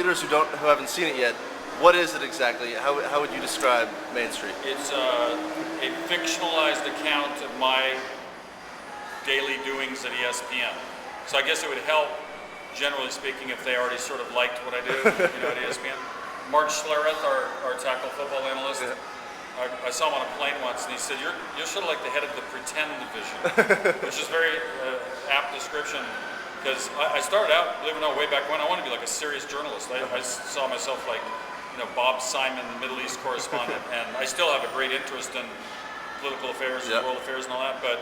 readers who haven't seen it yet, what is it exactly? How would you describe Main Street? It's a fictionalized account of my daily doings at ESPN. So I guess it would help, generally speaking, if they already sort of liked what I do, at ESPN. Mark Schlereth, our tackle football analyst, I saw him on a plane once, and he said, "You're sort of like the head of the pretend division," which is very apt description. Because I started out, believe it or not, way back when I wanted to be like a serious journalist. I saw myself like, Bob Simon, Middle East correspondent, and I still have a great interest in political affairs and world affairs and all that. But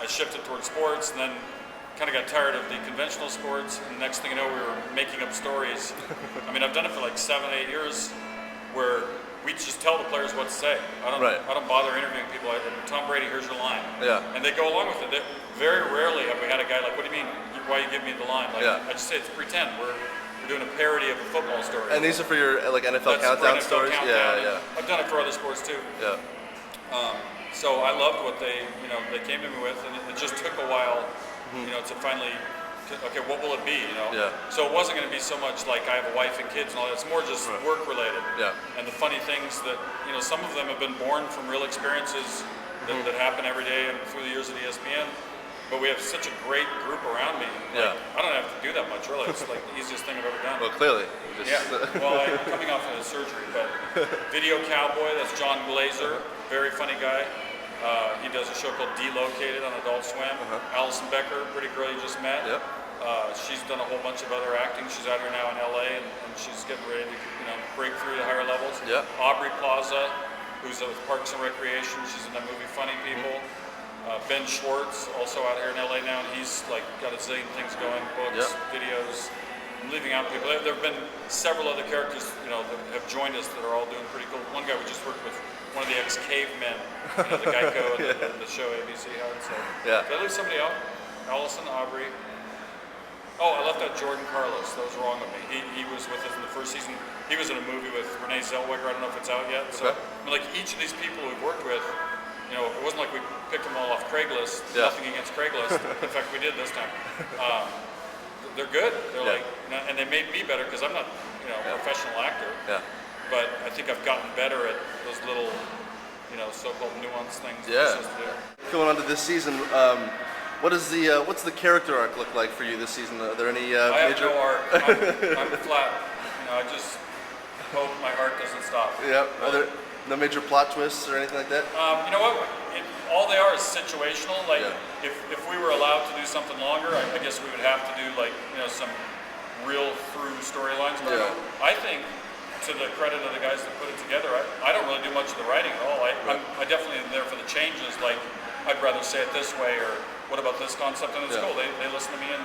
I shifted towards sports, and then kind of got tired of the conventional sports. And next thing you know, we were making up stories. I mean, I've done it for like 7, 8 years, where we just tell the players what to say. I don't bother interviewing people. Tom Brady, here's your line. Yeah. And they go along with it. Very rarely have we had a guy like, "What do you mean? Why you give me the line?" Like, I just say it's pretend. We're doing a parody of a football story. And these are for your NFL countdown stories. Yeah. I've done it for other sports too. Yeah. So I loved what they came to me with, and it just took a while, to finally, okay, what will it be? So it wasn't going to be so much like I have a wife and kids and all that. It's more just work related. Yeah. And the funny things that some of them have been born from real experiences that happen every day and through the years at ESPN. But we have such a great group around me. Like, I don't have to do that much, really. It's like the easiest thing I've ever done. Well, clearly. Well, I'm coming off of the surgery, but Video Cowboy, that's John Glazer, very funny guy. He does a show called Delocated on Adult Swim. Allison Becker, pretty girl you just met. Yep. She's done a whole bunch of other acting. She's out here now in LA, and she's getting ready to break through to higher levels. Yep. Aubrey Plaza, who's with Parks and Recreation. She's in that movie Funny People. Ben Schwartz, also out here in LA now, and he's like got a zillion things going, books, videos. I'm leaving out people. There have been several other characters, that have joined us that are all doing pretty cool. One guy we just worked with, one of the ex-cavemen, the Geico and the show ABC had. So did I leave somebody out? Allison, Aubrey. Oh, I left out Jordan Carlos. That was wrong of me. He was with us in the first season. He was in a movie with Renee Zellweger. I don't know if it's out yet. So like each of these people we've worked with, it wasn't like we picked them all off Craigslist. Nothing against Craigslist. In fact, we did this time. They're good. They're like, and they made me better because I'm not, a professional actor. Yeah. But I think I've gotten better at those little, so-called nuanced things. Yeah. Going on to this season, what's the character arc look like for you this season? Are there any I major? have no arc. I'm flat. I just hope my heart doesn't stop. Yeah. Are there no major plot twists or anything like that? You know what? All they are is situational. Like, if we were allowed to do something longer, I guess we would have to do some real through storylines. But I think, to the credit of the guys that put it together, I don't really do much of the writing at all. I definitely am there for the changes. Like, I'd rather say it this way, or what about this concept? And it's cool. They listen to me, and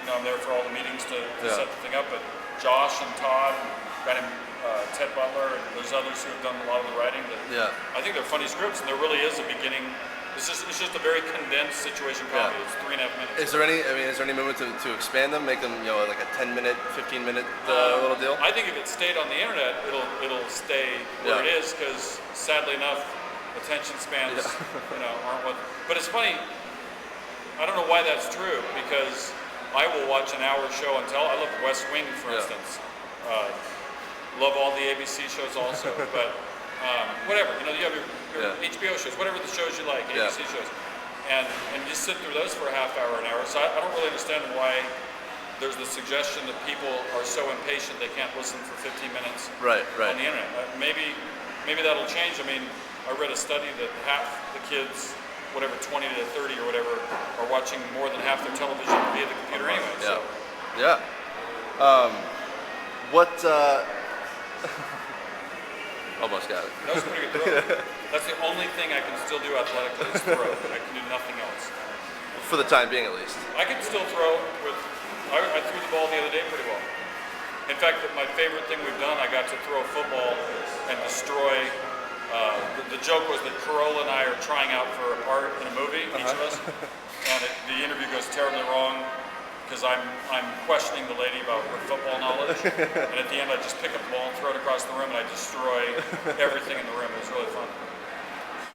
I'm there for all the meetings to set the thing up. But Josh and Todd, and a guy named Ted Butler, and there's others who have done a lot of the writing. I think they're funny scripts, and there really is a beginning. It's just a very condensed situation comedy. It's 3.5 minutes. Is there any movement to expand them, make them like a 10-minute, 15-minute little deal? I think if it stayed on the internet, it'll stay where it is, because sadly enough, attention spans aren't what. But it's funny. I don't know why that's true, because I will watch an hour show until I love West Wing, for instance. Love all the ABC shows also, but whatever, you have your HBO shows, whatever the shows you like, ABC shows, and you sit through those for a half hour, an hour. So I don't really understand why there's the suggestion that people are so impatient they can't listen for 15 minutes on the internet. Maybe that'll change. I mean, I read a study that half the kids, whatever, 20 to 30 or whatever, are watching more than half their television via the computer anyway. So. Almost got it. That was a pretty good throw. That's the only thing I can still do athletically is throw. I can do nothing else. For the time being, at least. I can still throw with. I threw the ball the other day pretty well. In fact, my favorite thing we've done, I got to throw a football and destroy. The joke was that Corolla and I are trying out for a part in a movie, each of us, and the interview goes terribly wrong, because I'm questioning the lady about her football knowledge, and at the end I just pick up the ball and throw it across the room, and I destroy everything in the room. It was really fun.